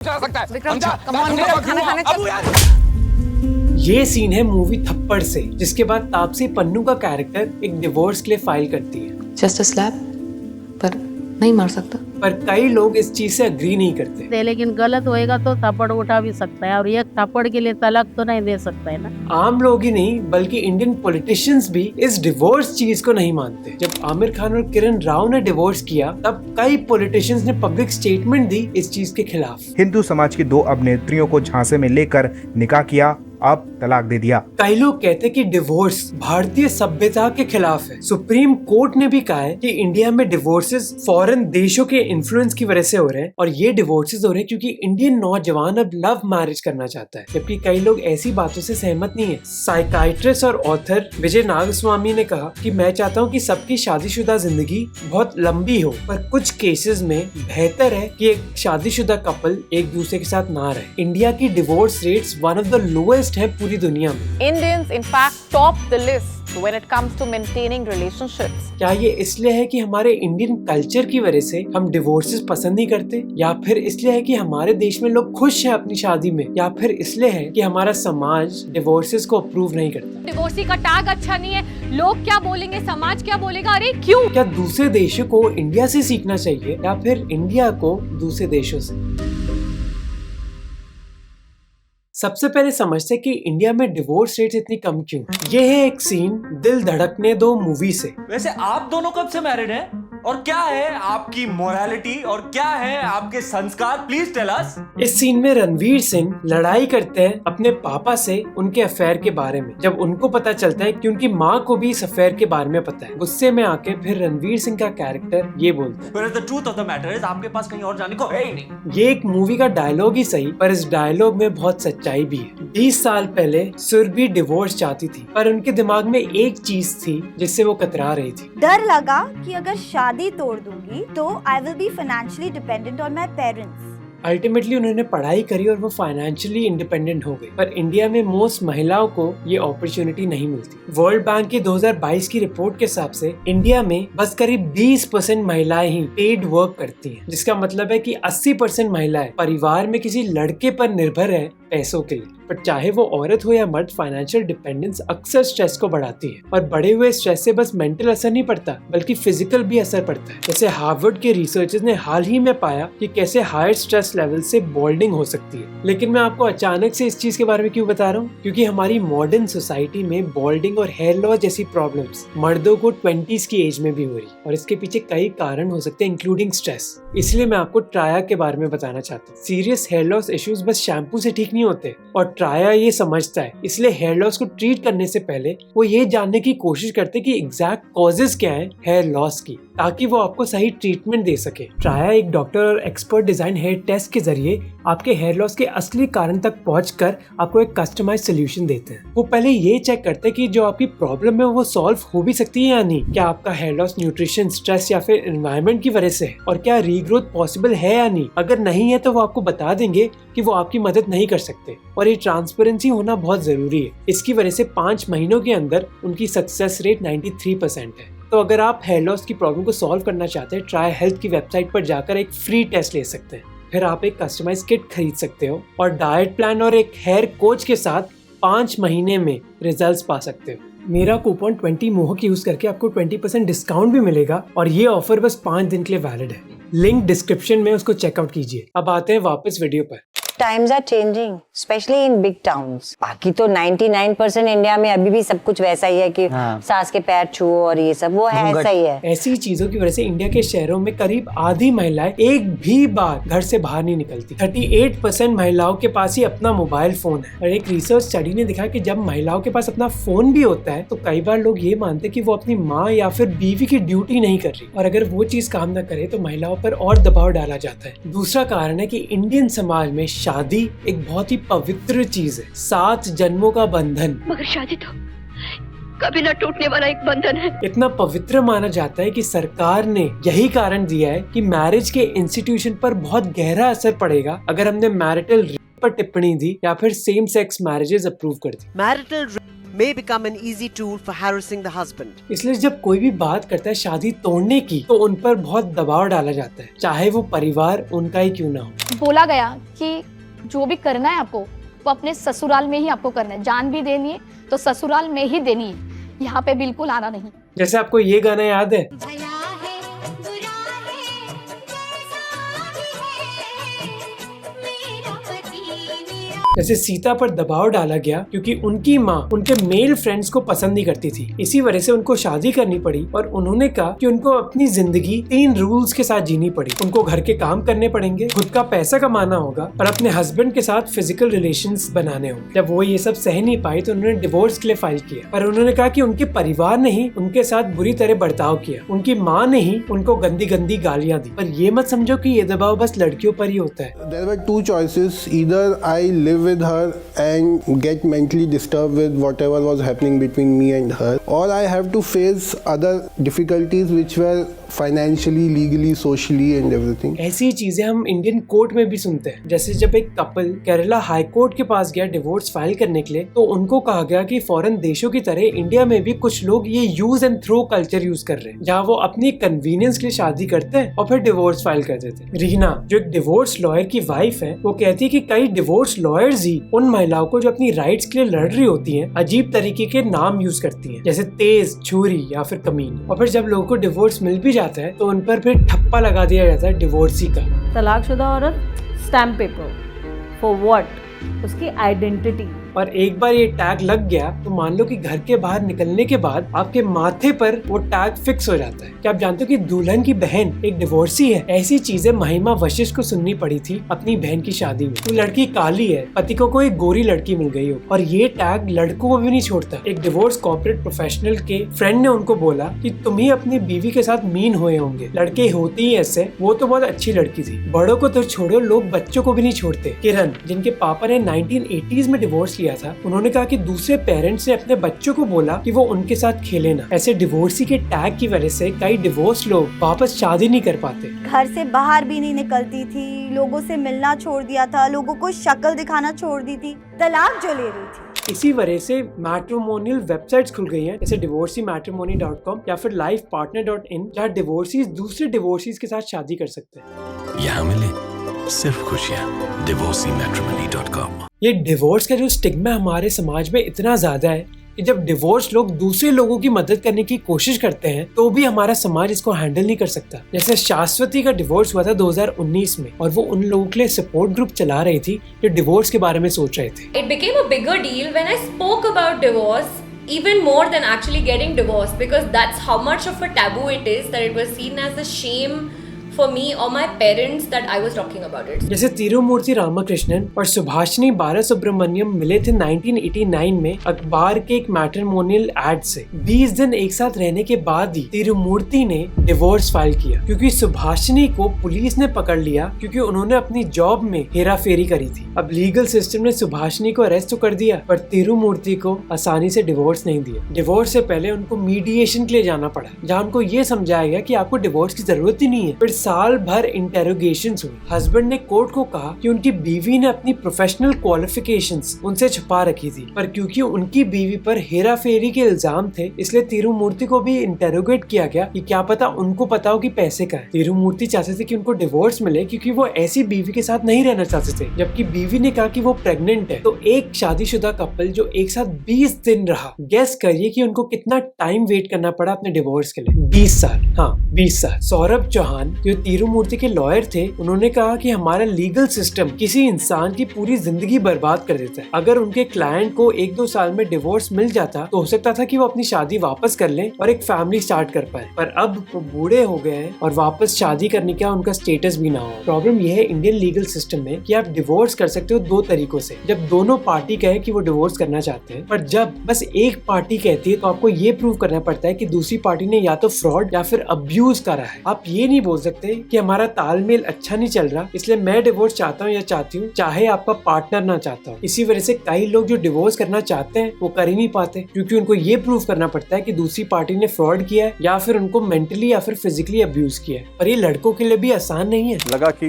जा सकता है। विक्रम, समझा? come on, मैं विक्रम, खाना खाने अबू चल। यार। ये सीन है मूवी थप्पड़ से, जिसके बाद तापसी पन्नू का कैरेक्टर एक डिवोर्स के लिए फाइल करती है। जस्ट अ स्लैप, पर नहीं मार सकता। पर कई लोग इस चीज से अग्री नहीं करते। लेकिन गलत होएगा तो थप्पड़ उठा भी सकता है, और ये थप्पड़ के लिए तलाक तो नहीं दे सकता है ना। आम लोग ही नहीं बल्कि इंडियन पॉलिटिशियंस भी इस डिवोर्स चीज को नहीं मानते। जब आमिर खान और किरण राव ने डिवोर्स किया, तब कई पॉलिटिशियंस ने पब्लिक स्टेटमेंट दी इस चीज के खिलाफ। हिंदू समाज की 2 अभिनेत्रियों को झांसे में लेकर निकाह किया, अब तलाक दे दिया। कई लोग कहते हैं कि डिवोर्स भारतीय सभ्यता के खिलाफ है। सुप्रीम कोर्ट ने भी कहा है कि इंडिया में डिवोर्सेस फॉरेन देशों के इन्फ्लुएंस की वजह से हो रहे हैं, और ये डिवोर्सेस हो रहे हैं क्योंकि इंडियन नौजवान अब लव मैरिज करना चाहता है, जबकि कई लोग ऐसी बातों से सहमत नहीं है। साइकाइट्रिस्ट और ऑथर विजय नागस्वामी ने कहा कि मैं चाहता हूँ कि सबकी शादीशुदा जिंदगी बहुत लंबी हो, पर कुछ केसेस में बेहतर है कि एक शादीशुदा कपल एक दूसरे के साथ ना रहे। इंडिया की divorce rates one of the lowest है पूरी दुनिया में। Indians, in fact, top the list when it comes to maintaining relationships. क्या ये इसलिए है कि हमारे इंडियन कल्चर की वजह से हम डिवोर्सेस पसंद नहीं करते, या फिर इसलिए है कि हमारे देश में लोग खुश हैं अपनी शादी में, या फिर इसलिए है कि हमारा समाज डिवोर्सेस को अप्रूव नहीं करता? डिवोर्सी का टैग अच्छा नहीं है, लोग क्या बोलेंगे, समाज क्या बोलेगा, अरे क्यों? क्या दूसरे देशों को इंडिया से सीखना चाहिए या फिर इंडिया को दूसरे देशों से? सबसे पहले समझते हैं कि इंडिया में डिवोर्स रेट्स इतनी कम क्यों। ये है एक सीन दिल धड़कने दो मूवी से। वैसे आप दोनों कब से मैरिड हैं? और क्या है आपकी मोरालिटी और क्या है आपके संस्कार? Please tell us. इस सीन में रणवीर सिंह लड़ाई करते हैं अपने पापा से उनके अफेयर के बारे में। जब उनको पता चलता है कि उनकी माँ को भी इस अफेयर के बारे में पता है, गुस्से में आके फिर रणवीर सिंह का कैरेक्टर ये बोलता है, Whereas the truth of the matter is, आपके पास कहीं और जाने को है ही नहीं। ये एक मूवी का डायलॉग ही सही, पर इस डायलॉग में बहुत सच्चाई भी है। 20 साल पहले सुरभि डिवोर्स चाहती थी, पर उनके दिमाग में एक चीज थी जिससे वो कतरा रही थी। डर लगा कि अगर शादी तोड़ दूंगी तो I will be financially dependent on my parents. Ultimately उन्होंने पढ़ाई करी और वो फाइनेंशियली इंडिपेंडेंट हो गई, पर इंडिया में मोस्ट महिलाओं को ये अपॉर्चुनिटी नहीं मिलती। वर्ल्ड बैंक की 2022 की रिपोर्ट के हिसाब से इंडिया में बस करीब 20% महिलाएं ही पेड वर्क करती हैं, जिसका मतलब है कि 80% महिलाएं परिवार में किसी लड़के पर निर्भर है पैसों के लिए। पर चाहे वो औरत हो या मर्द, फाइनेंशियल डिपेंडेंस अक्सर स्ट्रेस को बढ़ाती है, और बढ़े हुए स्ट्रेस से बस मेंटल असर नहीं पड़ता बल्कि फिजिकल भी असर पड़ता है। जैसे हार्वर्ड के रिसर्चर्स ने हाल ही में पाया कि कैसे हायर स्ट्रेस लेवल से बॉल्डिंग हो सकती है। लेकिन मैं आपको अचानक से इस चीज के बारे में क्यों बता रहा हूँ? क्योंकि हमारी मॉडर्न सोसाइटी में बॉल्डिंग और हेयर लॉस जैसी प्रॉब्लम्स मर्दों को 20s की एज में भी हो रही, और इसके पीछे कई कारण हो सकते हैं इंक्लूडिंग स्ट्रेस। इसलिए मैं आपको ट्राया के बारे में बताना चाहता हूँ। सीरियस हेयर लॉस इश्यूज बस शैम्पू से ठीक नहीं होते, और ट्राया ये समझता है। इसलिए हेयर लॉस को ट्रीट करने से पहले वो ये जानने की कोशिश करते हैं कि एग्जैक्ट कॉजेज क्या है हेयर लॉस की, ताकि वो आपको सही ट्रीटमेंट दे सके। ट्राया एक डॉक्टर और एक्सपर्ट डिजाइन हेयर टेस्ट के जरिए आपके हेयर लॉस के असली कारण तक पहुंचकर आपको एक कस्टमाइज्ड सॉल्यूशन देते हैं। वो पहले ये चेक करते हैं कि जो आपकी प्रॉब्लम है वो सॉल्व हो भी सकती है या नहीं। क्या आपका हेयर लॉस न्यूट्रिशन, स्ट्रेस या फिर एनवायरनमेंट की वजह से है, और क्या रीग्रोथ पॉसिबल है या नहीं। अगर नहीं है तो वो आपको बता देंगे कि वो आपकी मदद नहीं कर सकते, और ये ट्रांसपेरेंसी होना बहुत जरूरी है। इसकी वजह से 5 महीनों के अंदर उनकी सक्सेस रेट 93% है। तो अगर आप हेयर लॉस की प्रॉब्लम को सॉल्व करना चाहते हैं, ट्राई हेल्थ की वेबसाइट पर जाकर एक फ्री टेस्ट ले सकते हैं। फिर आप एक कस्टमाइज किट खरीद सकते हो, और डाइट प्लान और एक हेयर कोच के साथ 5 महीने में रिजल्ट्स पा सकते हो। मेरा कूपन 20 मोहक यूज करके आपको 20% डिस्काउंट भी मिलेगा, और ये ऑफर बस 5 दिन के लिए वैलिड है। लिंक डिस्क्रिप्शन में, उसको चेकआउट कीजिए। अब आते हैं वापस वीडियो पर। Times are changing, especially in big towns. बाकी तो 99% इंडिया में अभी भी सब कुछ वैसा ही है कि सास के पैर छुओ और ये सब, वो है ऐसा ही है। ऐसी चीजों की वजह से इंडिया के शहरों में करीब आधी महिलाएं एक भी बार घर से बाहर नहीं निकलती। 38% महिलाओं के पास ही अपना मोबाइल फोन है, और एक रिसर्च स्टडी ने दिखाया कि जब महिलाओं के पास अपना फोन भी होता है तो कई बार लोग ये मानते हैं कि वो अपनी माँ या फिर बीवी की ड्यूटी नहीं कर रही, और अगर वो चीज काम न करे तो महिलाओं पर और दबाव डाला जाता है। दूसरा कारण है कि इंडियन समाज में शादी एक बहुत ही पवित्र चीज है, 7 जन्मों का बंधन। मगर शादी तो कभी न टूटने वाला एक बंधन है। इतना पवित्र माना जाता है कि सरकार ने यही कारण दिया है कि मैरिज के इंस्टीट्यूशन पर बहुत गहरा असर पड़ेगा अगर हमने मैरिटल रेप पर टिप्पणी दी या फिर सेम सेक्स मैरिजेस अप्रूव कर दी। Marital may become an easy tool for harassing the husband. इसलिए जब कोई भी बात करता है शादी तोड़ने की तो उन पर बहुत दबाव डाला जाता है, चाहे वो परिवार उनका ही क्यों ना हो। बोला गया कि जो भी करना है आपको वो अपने ससुराल में ही आपको करना है, जान भी देनी है तो ससुराल में ही देनी है, यहाँ पे बिल्कुल आना नहीं। जैसे आपको ये गाना याद है, जैसे सीता पर दबाव डाला गया क्योंकि उनकी माँ उनके मेल फ्रेंड्स को पसंद नहीं करती थी, इसी वजह से उनको शादी करनी पड़ी और उन्होंने कहा कि उनको अपनी जिंदगी 3 रूल्स के साथ जीनी पड़ी। उनको घर के काम करने पड़ेंगे, खुद का पैसा कमाना होगा और अपने हस्बैंड के साथ फिजिकल रिलेशंस बनाने होंगे। जब वो ये सब सह नहीं पाई तो उन्होंने डिवोर्स के लिए फाइल किया, पर उन्होंने कहा कि उनके परिवार ने ही उनके साथ बुरी तरह बर्ताव किया, उनकी माँ ने ही उनको गंदी गंदी गालियाँ दी। पर ये मत समझो कि ये दबाव बस लड़कियों पर ही होता है। There were 2 choices, either I live with her and get mentally disturbed with whatever was happening between me and her, or I have to face other difficulties which were financially, legally, socially and everything. ऐसी चीजें हम Indian court में भी सुनते हैं। जैसे जब एक कपल केरला हाई कोर्ट के पास गया डिवोर्स फाइल करने के लिए तो उनको कहा गया कि फॉरेन देशों की तरह इंडिया में भी कुछ लोग ये use and throw culture use कर रहे हैं, जहाँ वो अपनी कन्वीनियंस के लिए शादी करते हैं और फिर डिवोर्स फाइल कर देते हैं। रीना जो एक डिवोर्स लॉयर की वाइफ है, वो कहती है कि कई डिवोर्स लॉयर्स ही उन महिलाओं को जो अपनी राइट्स के लिए लड़ रही होती हैं अजीब तरीके के नाम यूज करती हैं, जैसे तेज, छुरी या फिर कमीनी। और फिर जब लोगों को डिवोर्स मिल भी जाता है तो उन पर फिर ठप्पा लगा दिया जाता है डिवोर्सी का। तलाकशुदा औरत स्टैम्प पेपर फॉर व्हाट? उसकी आइडेंटिटी। और एक बार ये टैग लग गया तो मान लो कि घर के बाहर निकलने के बाद आपके माथे पर वो टैग फिक्स हो जाता है। क्या आप जानते हो कि दुल्हन की बहन एक डिवोर्सी है? ऐसी चीजें महिमा वशिष्ठ को सुननी पड़ी थी अपनी बहन की शादी में। वो लड़की काली है, पति को कोई गोरी लड़की मिल गई हो, और ये टैग लड़कों को भी नहीं छोड़ता। एक डिवोर्स कॉर्पोरेट प्रोफेशनल के फ्रेंड ने उनको बोला कि तुम ही अपनी बीवी के साथ मीन हुए होंगे, लड़के होते ही ऐसे, वो तो बहुत अच्छी लड़की थी। बड़ों को तो छोड़ो, लोग बच्चों को भी नहीं छोड़ते। किरण जिनके पापा ने 1980s में डिवोर्स लिया था, उन्होंने कहा कि दूसरे पेरेंट्स ने अपने बच्चों को बोला कि वो उनके साथ खेले ना। ऐसे डिवोर्सी के टैग की वजह से कई डिवोर्स लोग वापस शादी नहीं कर पाते। घर से बाहर भी नहीं निकलती थी, लोगों से मिलना छोड़ दिया था, लोगों को शक्ल दिखाना छोड़ दी थी, तलाक जो ले रही थी। इसी वजह से मैट्रिमोनियल वेबसाइट्स खुल गई हैं, जैसे divorceematrimony.com या फिर lifepartner.in, जहाँ डिवोर्सीज दूसरे डिवोर्सीज के साथ शादी कर सकते हैं। यहाँ मिले सिर्फ खुशियाँ। divorceematrimony.com। ये डिवोर्स का जो स्टिग्मा हमारे समाज में इतना ज्यादा है कि जब डिवोर्स लोग दूसरे लोगों की मदद करने की कोशिश करते हैं तो भी हमारा समाज इसको हैंडल नहीं कर सकता। जैसे शाश्वती का डिवोर्स हुआ था 2019 में, और वो उन लोगों के लिए सपोर्ट ग्रुप चला रही थी जो डिवोर्स के बारे में सोच रहे थे। It became a bigger deal when I spoke about divorce, even more than actually getting divorced, because that's how much of a taboo it is that it was seen as a shame for me or my parents that I was talking about it. जैसे तिरुमूर्ति रामकृष्णन और सुभाषिनी बालासुब्रमण्यम मिले थे 1989 में अखबार के एक matrimonial add से। 20 दिन एक साथ रहने के बाद ही तिरुमूर्ति ने डिवोर्स फाइल किया, क्योंकि सुभाषिनी को पुलिस ने पकड़ लिया क्योंकि उन्होंने अपनी जॉब में हेराफेरी करी थी। अब लीगल सिस्टम ने सुभाषिनी को अरेस्ट तो कर दिया, पर तिरुमूर्ति को आसानी से डिवोर्स नहीं दिया। डिवोर्स से पहले उनको मीडिएशन के लिए जाना पड़ा, जहाँ उनको ये समझाया गया कि आपको डिवोर्स की जरूरत ही नहीं है। फिर साल भर इंटेरोगेशंस हुई। हस्बैंड ने कोर्ट को कहा कि उनकी बीवी ने अपनी प्रोफेशनल क्वालिफिकेशंस उनसे छुपा रखी थी, पर क्योंकि उनकी बीवी पर हेरा फेरी के इल्जाम थे इसलिए तिरुमूर्ति को भी इंटेरोगेट किया गया कि क्या पता उनको पता हो कि पैसे का है। तिरुमूर्ति चाहते थे कि उनको डिवोर्स मिले क्योंकि वो ऐसी बीवी के साथ नहीं रहना चाहते थे, जबकि बीवी ने कहा कि वो प्रेग्नेंट है। तो एक शादीशुदा कपल जो एक साथ 20 दिन रहा, गेस करिए कि उनको कितना टाइम वेट करना पड़ा अपने डिवोर्स के लिए? 20 साल। हाँ, 20 साल। सौरभ चौहान जो तिरुमूर्ति के लॉयर थे, उन्होंने कहा कि हमारा लीगल सिस्टम किसी इंसान की पूरी जिंदगी बर्बाद कर देता है। अगर उनके क्लाइंट को 1-2 साल में डिवोर्स मिल जाता तो हो सकता था कि वो अपनी शादी वापस कर लें और एक फैमिली स्टार्ट कर पाए, पर अब वो बूढ़े हो गए हैं और वापस शादी करने का उनका स्टेटस भी ना हो। प्रॉब्लम यह है इंडियन लीगल सिस्टम में कि आप डिवोर्स कर सकते हो 2 तरीकों से, जब दोनों पार्टी कहे कि वो डिवोर्स करना चाहते हैं, पर जब बस एक पार्टी कहती है तो आपको ये प्रूव करना पड़ता है कि दूसरी पार्टी ने या तो फ्रॉड या फिर अब्यूज करा है। आप ये नहीं बोल सकते कि हमारा तालमेल अच्छा नहीं चल रहा इसलिए मैं डिवोर्स चाहता हूँ या चाहती हूँ, चाहे आपका पार्टनर ना चाहता हो। इसी वजह से कई लोग जो डिवोर्स करना चाहते हैं वो कर ही नहीं पाते, क्योंकि उनको ये प्रूव करना पड़ता है कि दूसरी पार्टी ने फ्रॉड किया है या फिर उनको मेंटली या फिर फिजिकली अब्यूज किया है। पर ये लड़कों के लिए भी आसान नहीं है। लगा कि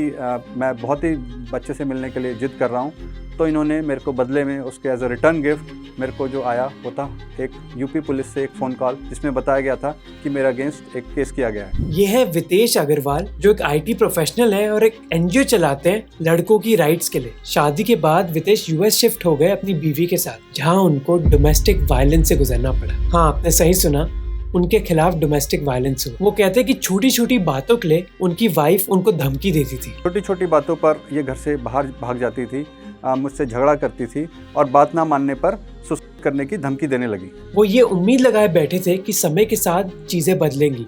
मैं बहुत ही बच्चे से मिलने के लिए जिद कर रहा हूँ, तो इन्होंने मेरे को बदले में उसके एज अ रिटर्न गिफ्ट मेरे को जो आया वो था एक यूपी पुलिस से एक फ़ोन कॉल जिसमें बताया गया था कि मेरे अगेंस्ट एक केस किया गया है। ये है वितेश अग्रवाल जो एक IT प्रोफेशनल है और एक NGO चलाते हैं लड़कों की राइट्स के लिए। शादी के बाद वितेश US शिफ्ट हो गए अपनी बीवी के साथ, जहाँ उनको डोमेस्टिक वायलेंस से गुजरना पड़ा। हाँ, आपने सही सुना, उनके खिलाफ डोमेस्टिक वायलेंस हुआ। वो कहते हैं कि छोटी छोटी बातों के लिए उनकी वाइफ उनको धमकी देती थी। छोटी छोटी बातों पर ये घर से बाहर भाग जाती थी, मुझसे झगड़ा करती थी और बात ना मानने पर सुसाइड करने की धमकी देने लगी। वो ये उम्मीद लगाए बैठे थे कि समय के साथ चीजें बदलेंगी,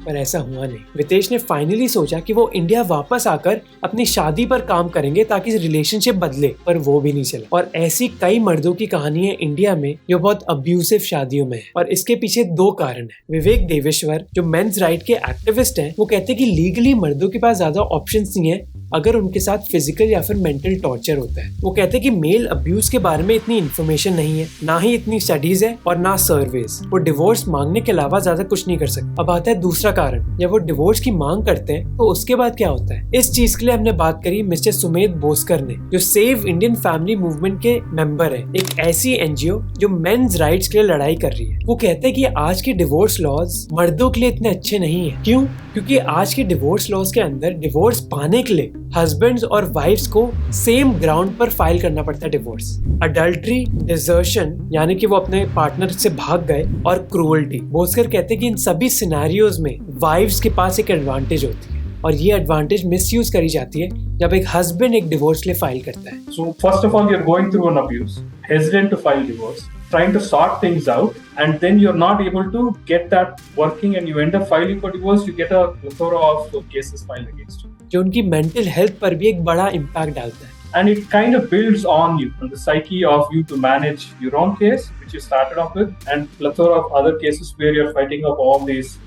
पर ऐसा हुआ नहीं। वितेश ने फाइनली सोचा कि वो इंडिया वापस आकर अपनी शादी पर काम करेंगे ताकि रिलेशनशिप बदले, पर वो भी नहीं चला। और ऐसी कई मर्दों की कहानी है इंडिया में जो बहुत अब्यूसिव शादियों में है, और इसके पीछे 2 कारण है। विवेक देवेश्वर जो मेंस राइट के एक्टिविस्ट हैं, वो कहते हैं कि लीगली मर्दों के पास ज्यादा ऑप्शंस नहीं है अगर उनके साथ फिजिकल या फिर मेंटल टॉर्चर होता है। वो कहते हैं कि मेल अब्यूज के बारे में इतनी इन्फॉर्मेशन नहीं है, ना ही इतनी स्टडीज है और ना सर्वेज। वो डिवोर्स मांगने के अलावा ज्यादा कुछ नहीं कर सकते। अब आता है दूसरा कारण, जब वो डिवोर्स की मांग करते हैं तो उसके बाद क्या होता है। इस चीज के लिए हमने बात करी मिस्टर सुमेध बोस्कर ने, जो सेव इंडियन फैमिली मूवमेंट के मेंबर है, एक ऐसी NGO जो मेंस राइट्स के लिए लड़ाई कर रही है। वो कहते हैं कि आज के डिवोर्स लॉज मर्दों के लिए इतने अच्छे नहीं है। क्यों? क्योंकि आज के डिवोर्स लॉज के अंदर डिवोर्स पाने के लिए हस्बैंड्स और वाइफ्स को सेम ग्राउंड पर फाइल करना पड़ता है डिवोर्स। अडल्ट्री, डिजर्शन यानी कि वो अपने पार्टनर से भाग गए, और क्रूअल्टी। बोस्कर कहते हैं कि इन सभी सिनेरियोज में वाइफ्स के पास एक एडवांटेज होती है, और ये एडवांटेज मिसयूज करी जाती है जब एक हस्बैंड एक डिवोर्स लिए फाइल करता है। So first of all, you're going through an abuse, hesitant to file divorce, trying to sort things out, and then you're not able to get that working, and you end up filing for divorce. You get a plethora of cases filed against you, जो उनकी mental health पर भी एक बड़ा impact डालता है। and it kind of builds on you, on the psyche of you to manage your own case, which you started off with, and plethora of other cases where you're fighting up all these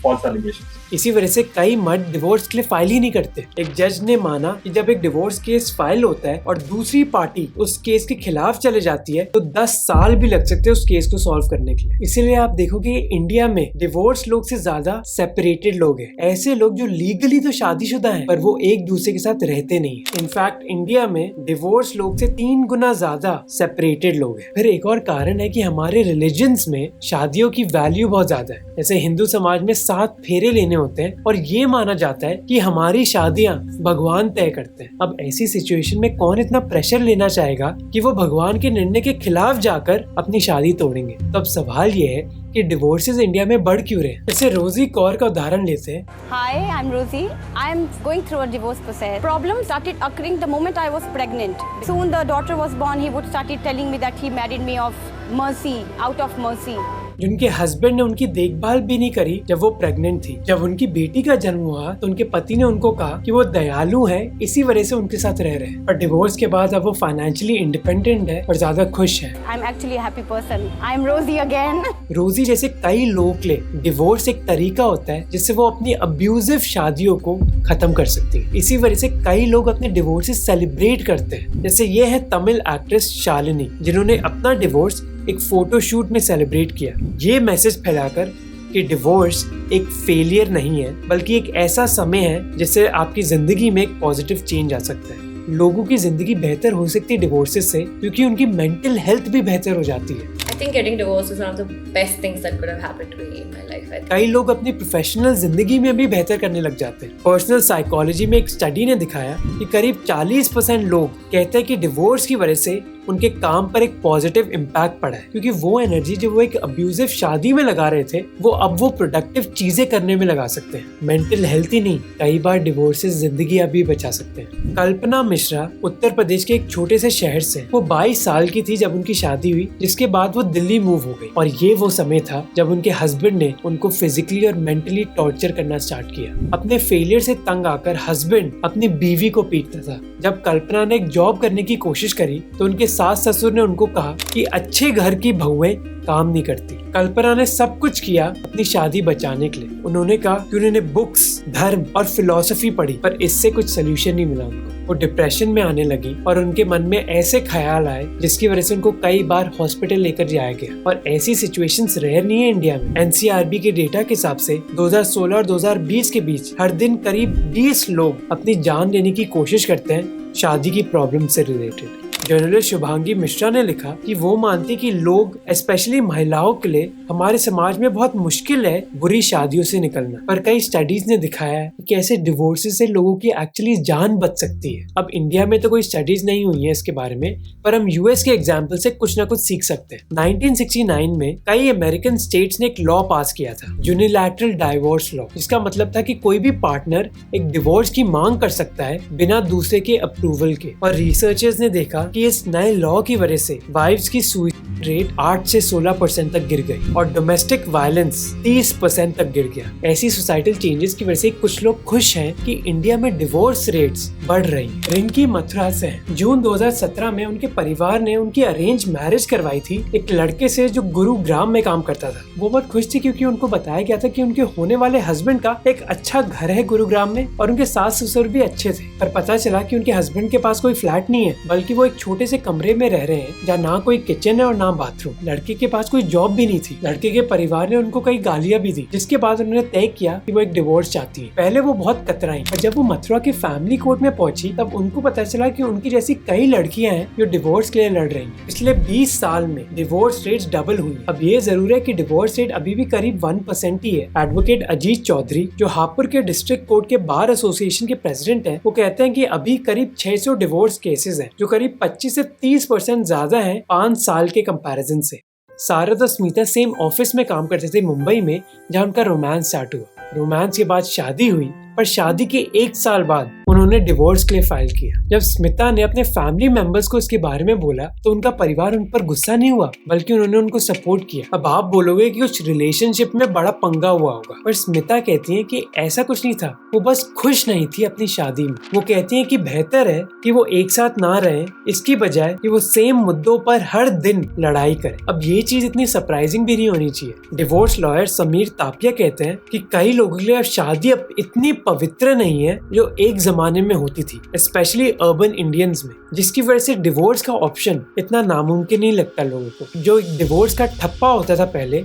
false allegations. इसी वजह से कई मर्द divorce के लिए file ही नहीं करते। एक जज ने माना कि जब एक डिवोर्स केस फाइल होता है और दूसरी पार्टी उस केस के खिलाफ चले जाती है तो 10 साल भी लग सकते हैं उस केस को सॉल्व करने के लिए। इसीलिए आप देखोगे इंडिया में डिवोर्स लोग से ज्यादा सेपरेटेड लोग हैं, ऐसे लोग जो लीगली तो शादीशुदा हैं पर वो एक दूसरे के साथ रहते नहीं है। इनफैक्ट इंडिया में डिवोर्स लोग से 3 गुना ज्यादा सेपरेटेड लोग हैं। फिर एक और कारण है कि हमारे रिलीजन्स में शादियों की वैल्यू बहुत ज्यादा है। जैसे हिंदू समाज में 7 फेरे लेने होते हैं और ये माना जाता है कि हमारी शादियां भगवान तय करते हैं। अब ऐसी सिचुएशन में कौन इतना प्रेशर लेना चाहेगा कि वो भगवान के निर्णय के खिलाफ जाकर अपनी शादी तोड़ेंगे। तो अब सवाल ये है कि डिवोर्सेस इंडिया में बढ़ क्यों रहे हैं। जैसे रोजी कौर का उदाहरण लेते हैं। Hi, I'm Rosie. I'm going through a divorce process. Problem started occurring the moment I was pregnant. Soon the daughter was born. He would started telling me that he married me of mercy, out of mercy. जिनके husband ने उनकी देखभाल भी नहीं करी जब वो pregnant थी। जब उनकी बेटी का जन्म हुआ तो उनके पति ने उनको कहा कि वो दयालु हैं, इसी वजह से उनके साथ रह रहे हैं। पर डिवोर्स के बाद अब वो फाइनेंशियली इंडिपेंडेंट है और ज्यादा खुश है। I'm actually a happy person. I'm Rosie again. रोजी जैसे कई लोगों के लिए डिवोर्स एक तरीका होता है जिससे वो अपनी अब्यूजिव शादियों को खत्म कर सकती है। इसी वजह से कई लोग अपने डिवोर्सेस सेलिब्रेट करते हैं। जैसे ये है तमिल एक्ट्रेस शालिनी, जिन्होंने अपना डिवोर्स एक फोटो शूट में सेलिब्रेट किया, ये मैसेज फैलाकर कि डिवोर्स एक फेलियर नहीं है बल्कि एक ऐसा समय है जिससे आपकी जिंदगी में एक पॉजिटिव चेंज आ सकता है। लोगों की जिंदगी बेहतर हो सकती है डिवोर्सेस से, क्योंकि उनकी मेंटल हेल्थ भी बेहतर हो जाती है। I think getting divorced is one of the best things that could have happened to me in my life. कई लोग अपनी प्रोफेशनल जिंदगी में भी बेहतर करने लग जाते हैं। पर्सनल साइकोलॉजी में एक स्टडी ने दिखाया कि करीब 40% लोग कहते हैं कि डिवोर्स की वजह से उनके काम पर एक पॉजिटिव इम्पैक्ट पड़ा है, क्योंकि वो एनर्जी जो वो एक अब्यूजिव शादी में लगा रहे थे वो अब वो प्रोडक्टिव चीजें करने में लगा सकते हैं। मेंटल हेल्थ ही नहीं, कई बार डिवोर्सेस जिंदगी अभी बचा सकते हैं। कल्पना मिश्रा उत्तर प्रदेश के एक छोटे से शहर से, वो 22 साल की थी जब उनकी शादी हुई, जिसके बाद वो दिल्ली मूव हो गई। और ये वो समय था जब उनके हस्बैंड ने उनको फिजिकली और मेंटली टॉर्चर करना स्टार्ट किया। अपने फेलियर से तंग आकर हस्बैंड अपनी बीवी को पीटता था। जब कल्पना ने एक जॉब करने की कोशिश करी तो उनके सास ससुर ने उनको कहा कि अच्छे घर की बहुएं काम नहीं करती। कल्पना ने सब कुछ किया अपनी शादी बचाने के लिए। उन्होंने कहा कि उन्होंने बुक्स, धर्म और फिलॉसफी पढ़ी, पर इससे कुछ सोल्यूशन नहीं मिला उनको। वो डिप्रेशन में आने लगी और उनके मन में ऐसे ख्याल आए जिसकी वजह से उनको कई बार हॉस्पिटल लेकर जाया गया। और ऐसी सिचुएशंस रेयर नहीं है इंडिया में। NCRB के डेटा के हिसाब से 2016 और 2020 के बीच हर दिन करीब 20 लोग अपनी जान लेने की कोशिश करते हैं शादी की प्रॉब्लम से रिलेटेड। जर्नलिस्ट शुभांगी मिश्रा ने लिखा कि वो मानती कि लोग स्पेशली महिलाओं के लिए हमारे समाज में बहुत मुश्किल है बुरी शादियों से निकलना, पर कई स्टडीज ने दिखाया है कि कैसे डिवोर्सेस से लोगों की एक्चुअली जान बच सकती है। अब इंडिया में तो कोई स्टडीज नहीं हुई है इसके बारे में, पर हम यूएस के एग्जाम्पल से कुछ ना कुछ सीख सकते हैं। 1969 में कई अमेरिकन स्टेट्स ने एक लॉ पास किया था, यूनिलैटरल डाइवोर्स लॉ, जिसका मतलब था कि कोई भी पार्टनर एक डिवोर्स की मांग कर सकता है बिना दूसरे के अप्रूवल के। और रिसर्चर्स ने देखा कि इस नए लॉ की वजह से वाइफ्स की सुसाइड रेट 8 से 16% तक गिर गई और डोमेस्टिक वायलेंस 30% तक गिर गया। ऐसी सोसाइटल चेंजेस की वजह से कुछ लोग खुश हैं कि इंडिया में डिवोर्स रेट्स बढ़ रही। रिंकी मथुरा से जून 2017 में उनके परिवार ने उनकी अरेंज मैरिज करवाई थी एक लड़के से जो गुरुग्राम में काम करता था। वो बहुत खुश थी क्योंकि उनको बताया गया था कि उनके होने वाले हस्बैंड का एक अच्छा घर है गुरुग्राम में और उनके सास ससुर भी अच्छे थे। पर पता चला कि उनके हस्बैंड के पास कोई फ्लैट नहीं है, बल्कि वो एक छोटे से कमरे में रह रहे हैं जहाँ ना कोई किचन है और ना बाथरूम। लड़के के पास कोई जॉब भी नहीं थी। लड़के के परिवार ने उनको कई गालियां भी दी, जिसके बाद उन्होंने तय किया कि वो एक डिवोर्स चाहती है। पहले वो बहुत कतराई, पर जब वो मथुरा के फैमिली कोर्ट में पहुंची तब उनको पता चला कि उनकी जैसी कई लड़कियां हैं जो डिवोर्स के लिए लड़ रही हैं। पिछले 20 साल में डिवोर्स रेट्स डबल हुई। अब ये जरूर है कि डिवोर्स रेट अभी भी करीब 1% ही है। एडवोकेट अजीत चौधरी जो हापुड़ के डिस्ट्रिक्ट कोर्ट के बार एसोसिएशन के प्रेसिडेंट हैं, वो कहते हैं कि अभी करीब 600 डिवोर्स केसेस हैं, जो करीब 25 से 30% ज्यादा हैं 5 साल के कंपैरिजन से। सारद और स्मिता सेम ऑफिस में काम करते थे मुंबई में, जहाँ उनका रोमांस स्टार्ट हुआ। रोमांस के बाद शादी हुई, पर शादी के 1 साल बाद उन्होंने डिवोर्स के लिए फाइल किया। जब स्मिता ने अपने फैमिली मेंबर्स को इसके बारे में बोला तो उनका परिवार उन पर गुस्सा नहीं हुआ, बल्कि उन्होंने उनको सपोर्ट किया। अब आप बोलोगे कि कुछ रिलेशनशिप में बड़ा पंगा हुआ होगा, पर स्मिता कहती है कि ऐसा कुछ नहीं था, वो बस खुश नहीं थी अपनी शादी में। वो कहती है कि बेहतर है कि वो एक साथ ना रहे, इसकी बजाय कि वो सेम मुद्दों पर हर दिन लड़ाई करे। अब ये चीज इतनी सरप्राइजिंग भी नहीं होनी चाहिए। डिवोर्स लॉयर समीर तापिया कहते हैं कि कई लोगों के लिए अब शादी अब इतनी पवित्र नहीं है जो एक जमाने में होती थी, स्पेशली अर्बन इंडियंस में, जिसकी वजह से डिवोर्स का ऑप्शन इतना नामुमकिन नहीं लगता लोगों को। जो डिवोर्स का ठप्पा होता था पहले,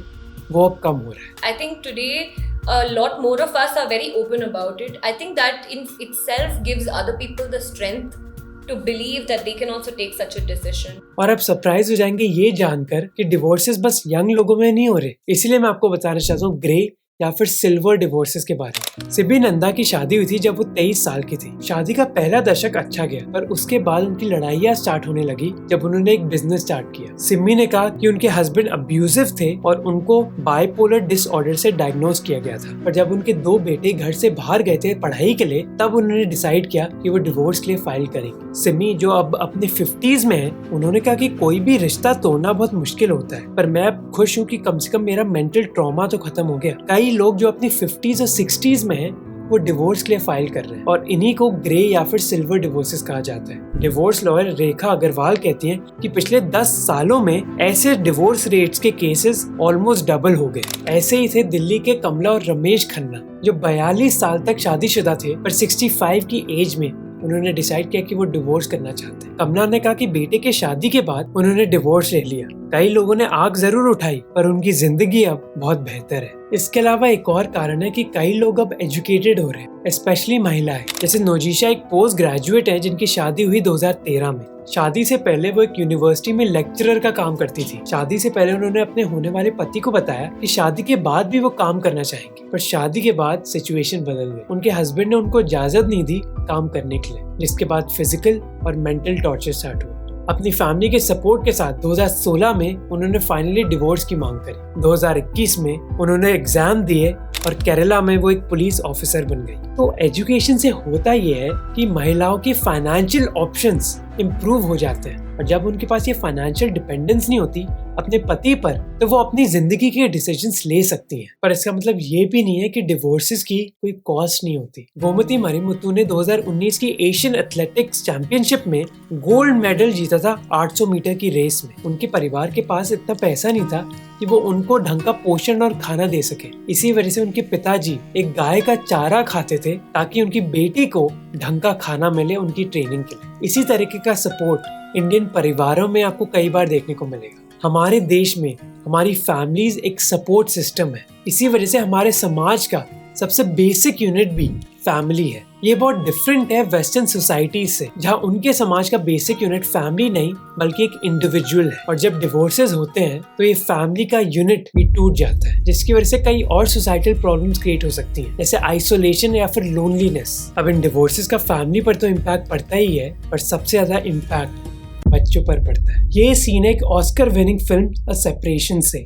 वो अब कम हो रहा है। I think today a lot more of us are very open about it. I think that in itself gives other people the strength to believe that they can also take such a decision. और अब surprise हो जाएंगे ये जानकर कि divorces बस young लोगों में नहीं हो रहे। इसलिए मैं आपको बताना चाहता हूँ ग्रे या फिर सिल्वर डिवोर्सेस के बारे में। सिबी नंदा की शादी हुई थी जब वो 23 साल की थी। शादी का पहला दशक अच्छा गया, पर उसके बाद उनकी लड़ाइयाँ स्टार्ट होने लगी जब उन्होंने एक बिजनेस स्टार्ट किया। सिमी ने कहा कि उनके हस्बैंड अब्यूजिव थे और उनको बाइपोलर डिसऑर्डर से डायग्नोज किया गया था। पर जब उनके 2 बेटे घर से बाहर गए थे पढ़ाई के लिए, तब उन्होंने डिसाइड किया कि वो डिवोर्स के लिए फाइल करेंगे। सिमी जो अब अपने 50s में है, उन्होंने कहा कि कोई भी रिश्ता तोड़ना बहुत मुश्किल होता है, पर मैं अब खुश हूँ कि कम से कम मेरा मेंटल ट्रॉमा तो खत्म हो गया। कई लोग जो अपनी 50s और 60s में हैं, वो डिवोर्स के लिए फाइल कर रहे हैं और इन्हीं को ग्रे या फिर सिल्वर डिवोर्सेस कहा जाता है। डिवोर्स लॉयर रेखा अग्रवाल कहती हैं कि पिछले 10 सालों में ऐसे डिवोर्स रेट्स के केसेस ऑलमोस्ट डबल हो गए। ऐसे ही थे दिल्ली के कमला और रमेश खन्ना, जो 42 साल तक शादीशुदा थे, पर 65 की एज में उन्होंने डिसाइड किया कि वो डिवोर्स करना चाहते हैं। कमला ने कहा कि बेटे के शादी के बाद उन्होंने डिवोर्स ले लिया। कई लोगों ने आग जरूर उठाई, पर उनकी जिंदगी अब बहुत बेहतर है। इसके अलावा एक और कारण है कि कई लोग अब एजुकेटेड हो रहे हैं, स्पेशली महिलाएं। जैसे नोजिशा एक पोस्ट ग्रेजुएट है जिनकी शादी हुई 2013 में। शादी से पहले वो एक यूनिवर्सिटी में लेक्चरर का काम करती थी। शादी से पहले उन्होंने अपने होने वाले पति को बताया कि शादी के बाद भी वो काम करना चाहेंगे, पर शादी के बाद सिचुएशन बदल गई। उनके हस्बैंड ने उनको इजाजत नहीं दी काम करने के लिए, जिसके बाद फिजिकल और मेंटल टॉर्चर स्टार्ट हुआ। अपनी फैमिली के सपोर्ट के साथ 2016 में उन्होंने फाइनली डिवोर्स की मांग करी। 2021 में उन्होंने एग्जाम दिए और केरला में वो एक पुलिस ऑफिसर बन गई। तो एजुकेशन से होता ये है कि महिलाओं के फाइनेंशियल ऑप्शंस इम्प्रूव हो जाते हैं, और जब उनके पास ये फाइनेंशियल डिपेंडेंस नहीं होती अपने पति पर, तो वो अपनी जिंदगी के डिसीजंस ले सकती हैं। पर इसका मतलब ये भी नहीं है कि डिवोर्सेस की कोई कॉस्ट नहीं होती। गोमती मरिमुथु ने 2019 की एशियन एथलेटिक्स चैंपियनशिप में गोल्ड मेडल जीता था 800 मीटर की रेस में। उनके परिवार के पास इतना पैसा नहीं था कि वो उनको ढंग का पोषण और खाना दे सके। इसी वजह से उनके पिताजी एक गाय का चारा खाते थे ताकि उनकी बेटी को ढंग का खाना मिले उनकी ट्रेनिंग के लिए। इसी तरीके का सपोर्ट इंडियन परिवारों में आपको कई बार देखने को मिलेगा। हमारे देश में हमारी फैमिलीज एक सपोर्ट सिस्टम है। इसी वजह से हमारे समाज का सबसे बेसिक यूनिट भी फैमिली है। ये बहुत डिफरेंट है वेस्टर्न सोसाइटी से, जहाँ उनके समाज का बेसिक यूनिट फैमिली नहीं बल्कि एक इंडिविजुअल है। और जब डिवोर्सेस होते हैं तो ये फैमिली का यूनिट भी टूट जाता है, जिसकी वजह से कई और सोसाइटल प्रॉब्लम्स क्रिएट हो सकती हैं, जैसे आइसोलेशन या फिर लोनलीनेस। अब इन डिवोर्सेस का फैमिली पर तो इम्पैक्ट पड़ता ही है, पर सबसे ज्यादा इम्पैक्ट बच्चों पर पड़ता है। ये सीन एक Oscar winning film a separation से।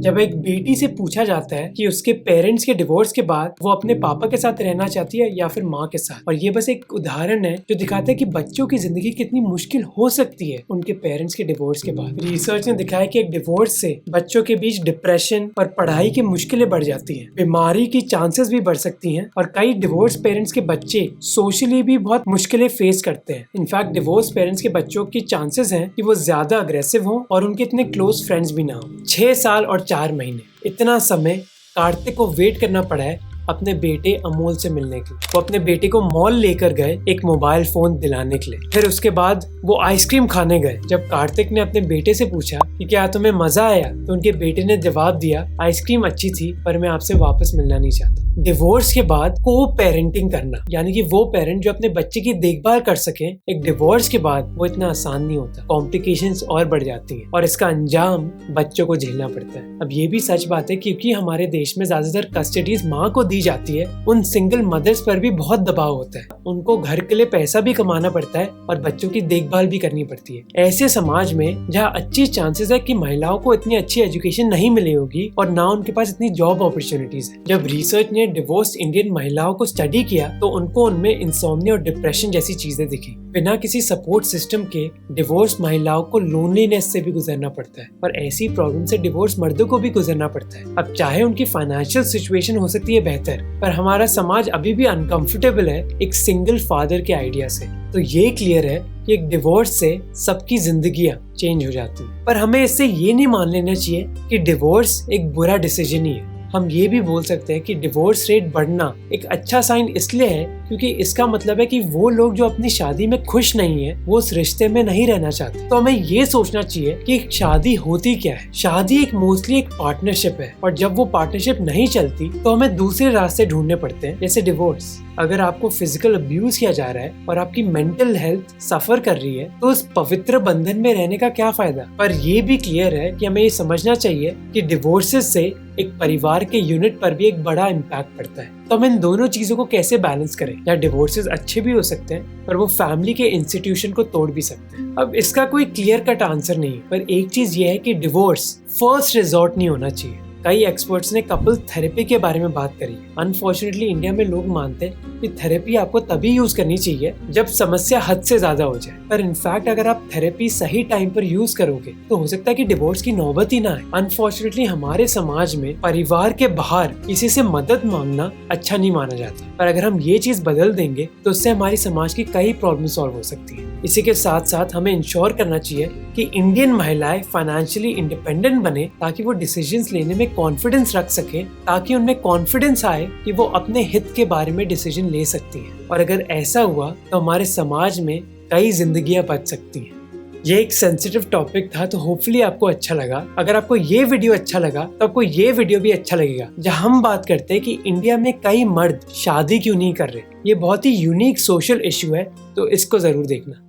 जब एक बेटी से पूछा जाता है कि उसके पेरेंट्स के डिवोर्स के बाद वो अपने पापा के साथ रहना चाहती है या फिर माँ के साथ, और ये बस एक उदाहरण है जो दिखाता है कि बच्चों की जिंदगी कितनी मुश्किल हो सकती है उनके पेरेंट्स के डिवोर्स के बाद। रिसर्च ने दिखाया कि एक डिवोर्स से बच्चों के बीच डिप्रेशन और पढ़ाई की मुश्किलें बढ़ जाती हैं, बीमारी की चांसेस भी बढ़ सकती हैं, और कई डिवोर्स पेरेंट्स के बच्चे सोशली भी बहुत मुश्किलें फेस करते हैं। इनफैक्ट डिवोर्स पेरेंट्स के बच्चों की चांसेस हैं कि वो ज्यादा अग्रेसिव हों और उनके इतने क्लोज फ्रेंड्स भी ना हो। 6 साल और 4 महीने, इतना समय कार्तिक को वेट करना पड़ा है अपने बेटे अमोल से मिलने के लिए। वो अपने बेटे को मॉल लेकर गए एक मोबाइल फोन दिलाने के लिए। फिर उसके बाद वो आइसक्रीम खाने गए। जब कार्तिक ने अपने बेटे से पूछा कि क्या तुम्हें मजा आया, तो उनके बेटे ने जवाब दिया, आइसक्रीम अच्छी थी पर मैं आपसे वापस मिलना नहीं चाहता। डिवोर्स के बाद को पेरेंटिंग करना, यानी कि वो पेरेंट जो अपने बच्चे की देखभाल कर सके, एक डिवोर्स के बाद वो इतना आसान नहीं होता। कॉम्प्लिकेशंस और बढ़ जाती हैं और इसका अंजाम बच्चों को झेलना पड़ता है। अब ये भी सच बात है क्योंकि हमारे देश में ज्यादातर कस्टडीज माँ को दी जाती है, उन सिंगल मदर्स पर भी बहुत दबाव होता है। उनको घर के लिए पैसा भी कमाना पड़ता है और बच्चों की देखभाल भी करनी पड़ती है। ऐसे समाज में जहाँ अच्छी चांसेस है कि महिलाओं को इतनी अच्छी एजुकेशन नहीं मिली होगी और ना उनके पास इतनी जॉब अपॉर्चुनिटीज है। जब रिसर्च ने डिवोर्स इंडियन महिलाओं को स्टडी किया तो उनको उनमें इंसोम्निया और डिप्रेशन जैसी चीजें दिखी। बिना किसी सपोर्ट सिस्टम के डिवोर्स महिलाओं को लोनलीनेस से भी गुजरना पड़ता है, और ऐसी प्रॉब्लम से डिवोर्स मर्दों को भी गुजरना पड़ता है। अब चाहे उनकी फाइनेंशियल सिचुएशन हो सकती है बेहतर, पर हमारा समाज अभी भी अनकंफर्टेबल है एक सिंगल फादर के आइडिया से। तो ये क्लियर है कि एक डिवोर्स से सबकी जिंदगियां चेंज हो जाती हैं। पर हमें इससे ये नहीं मान लेना चाहिए कि डिवोर्स एक बुरा डिसीजन ही है। हम ये भी बोल सकते हैं कि डिवोर्स रेट बढ़ना एक अच्छा साइन इसलिए है क्योंकि इसका मतलब है कि वो लोग जो अपनी शादी में खुश नहीं है, वो उस रिश्ते में नहीं रहना चाहते। तो हमें ये सोचना चाहिए कि शादी होती क्या है। शादी एक मोस्टली एक पार्टनरशिप है, और जब वो पार्टनरशिप नहीं चलती तो हमें दूसरे रास्ते ढूंढने पड़ते हैं, जैसे डिवोर्स। अगर आपको फिजिकल अब्यूज किया जा रहा है और आपकी मेंटल हेल्थ सफर कर रही है तो उस पवित्र बंधन में रहने का क्या फायदा। पर ये भी क्लियर है कि हमें ये समझना चाहिए कि डिवोर्सेस से एक परिवार के यूनिट पर भी एक बड़ा इम्पैक्ट पड़ता है। तो हम इन दोनों चीजों को कैसे बैलेंस करें। या डिवोर्सेस अच्छे भी हो सकते हैं पर वो फैमिली के इंस्टीट्यूशन को तोड़ भी सकते हैं। अब इसका कोई क्लियर कट आंसर नहीं, पर एक चीज ये है कि डिवोर्स फर्स्ट रिजॉर्ट नहीं होना चाहिए। कई एक्सपर्ट्स ने कपल थेरेपी के बारे में बात करी। अनफॉर्चुनेटली इंडिया में लोग मानते हैं कि थेरेपी आपको तभी यूज करनी चाहिए जब समस्या हद से ज्यादा हो जाए, पर इनफैक्ट अगर आप थेरेपी सही टाइम पर यूज करोगे तो हो सकता है कि डिवोर्स की नौबत ही ना आए। अनफॉर्चुनेटली हमारे समाज में परिवार के बाहर किसी से मदद मांगना अच्छा नहीं माना जाता, पर अगर हम ये चीज बदल देंगे तो उससे हमारी समाज की कई प्रॉब्लम सॉल्व हो सकती है। इसी के साथ साथ हमें इंश्योर करना चाहिए कि इंडियन महिलाएं फाइनेंशियली इंडिपेंडेंट बने, ताकि वो डिसीजंस लेने में कॉन्फिडेंस रख सके, ताकि उनमें कॉन्फिडेंस आए कि वो अपने हित के बारे में डिसीजन ले सकती हैं। और अगर ऐसा हुआ तो हमारे समाज में कई जिंदगियां बच सकती हैं। ये एक सेंसिटिव टॉपिक था, तो होपफुली आपको अच्छा लगा। अगर आपको ये वीडियो अच्छा लगा तो आपको ये वीडियो भी अच्छा लगेगा, जहां हम बात करते हैं कि इंडिया में कई मर्द शादी क्यों नहीं कर रहे। ये बहुत ही यूनिक सोशल इशू है, तो इसको जरूर देखना।